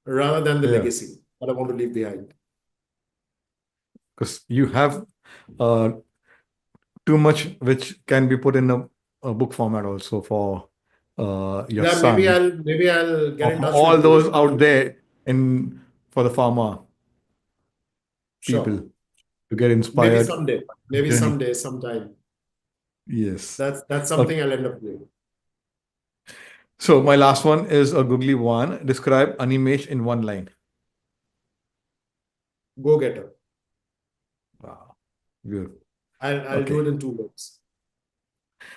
rather than the Yeah, legacy that I want to leave behind. because you have uh, too much which can be put in a book format also for your Yeah, maybe son, I'll get or in for touch all with you. those out there in for the pharma people Sure. to get Maybe inspired someday. Maybe journey. someday, sometime. Yes. That's Okay. something I'll end up doing. So my last one is a googly one. Describe Animesh in one line. Go getter. Wow. Good. I'll do Okay. it in 2 words.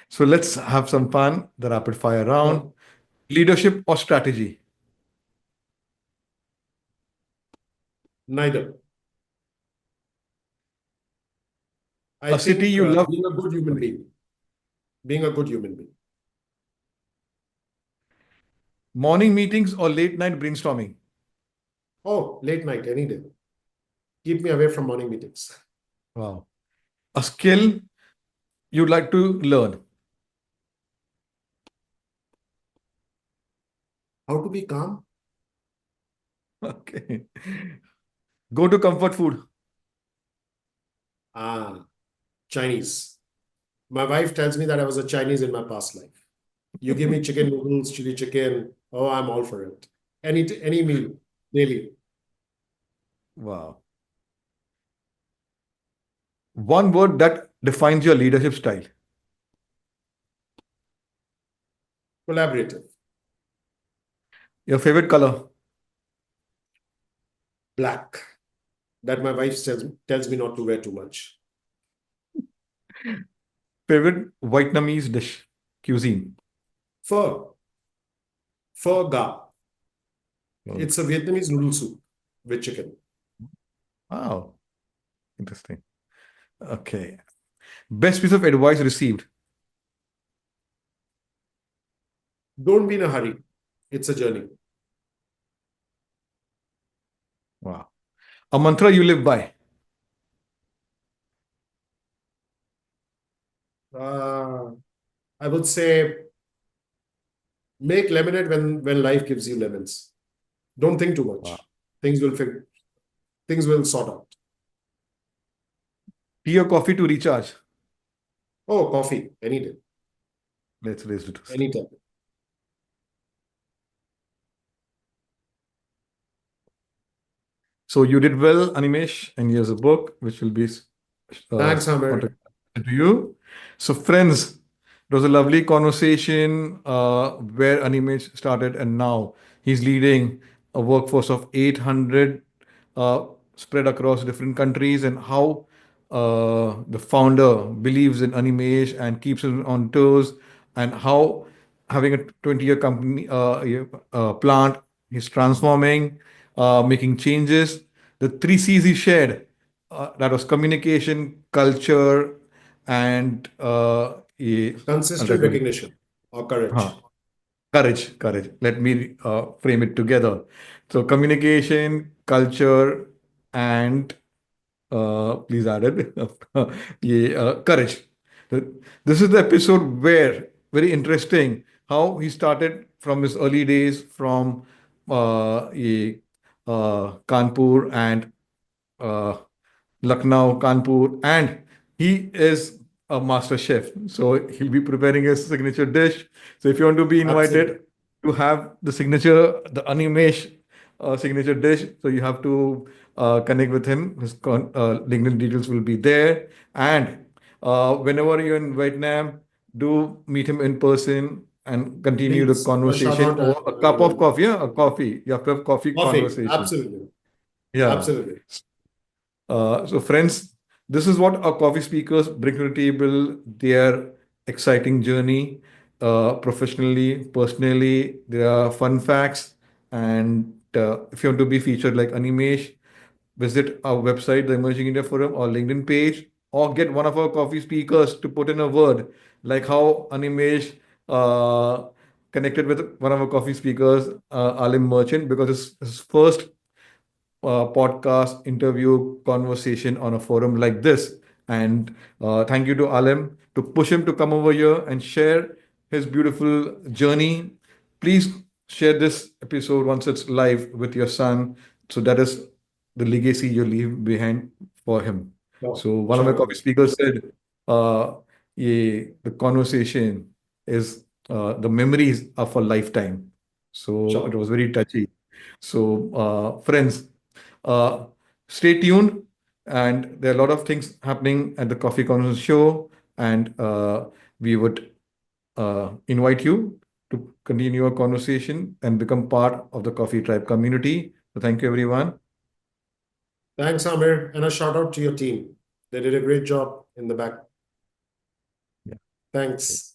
So let's have some fun. The rapid fire round. Sure. Leadership or strategy? Neither. I A city think you love. being a good human Sorry. being. Being a good human being. Morning meetings or late night brainstorming? Oh, late night, any day. Keep me away from morning meetings. Wow. A skill you'd like to learn? How to be calm? Okay. Go to comfort food. Ah, Chinese. My wife tells me that I was a Chinese in my past life. You give me chicken noodles, chili chicken. Oh, I'm all for it. Any meal, daily. Wow. One word that defines your leadership style. Collaborative. Your favorite color. Black. That my wife tells me not to wear too much. Favorite Vietnamese dish. Cuisine. Pho. Pho ga. Okay. It's a Vietnamese noodle soup with chicken. Wow. Interesting. Okay. Best piece of advice received. Don't be in a hurry. It's a journey. Wow. A mantra you live by. Uh, I would say make lemonade when life gives you lemons. Don't think too Wow. much. Things will fig- things will sort out. Tea or coffee to recharge. Oh, coffee, any day, Let's raise the toast. anytime. So you did well, Animesh, and here's a book which will be Thanks, Hammer. contributed to you. So, friends, it was a lovely conversation where Animesh started, and now he's leading a workforce of 800 uh, spread across different countries, and how the founder believes in Animesh and keeps him on toes, and how having a 20-year company plant, he's transforming, making changes. The three C's he shared, that was communication, culture, and I'll try Consistent to recognition or huh, courage. courage, courage. Let me frame it together. So communication, culture, and please add it. Yeah, courage. The- This is the episode where very interesting how he started from his early days from Kanpur and uh, Lucknow, Kanpur, and he is a master chef. So he'll be preparing his signature dish. So if you want to be Absolutely. invited to have the signature, the Animesh signature dish, so you have to connect with him. His LinkedIn details will be there. And whenever you're in Vietnam, do meet him in person and continue the Please, a shout conversation out over a to cup of everyone. coffee. Yeah, a coffee. You have to have coffee Coffee, conversation. absolutely. Yeah. Absolutely. So, friends, this is what our coffee speakers bring to the table, their exciting journey, professionally, personally. There are fun facts. And if you want to be featured like Animesh, visit our website, the Emerging India Forum, or LinkedIn page, or get one of our coffee speakers to put in a word, like how Animesh connected with one of our coffee speakers, Alim Merchant, because his first podcast, interview, conversation on a forum like this. And thank you to Alim to push him to come over here and share his beautiful journey. Please share this episode once it's live with your son. So that is the legacy you leave behind for him. Sure, So one of my sure, coffee Amir. speakers said, the conversation is the memories are for lifetime. So it Sure. was very touchy. So, friends, uh, stay tuned. And there are a lot of things happening at the Coffee Conversation show. And we would invite you to continue our conversation and become part of the Coffee Tribe community. So, thank you, everyone. Thanks, Amir, and a shout out to your team. They did a great job in the back. Yeah. Thanks.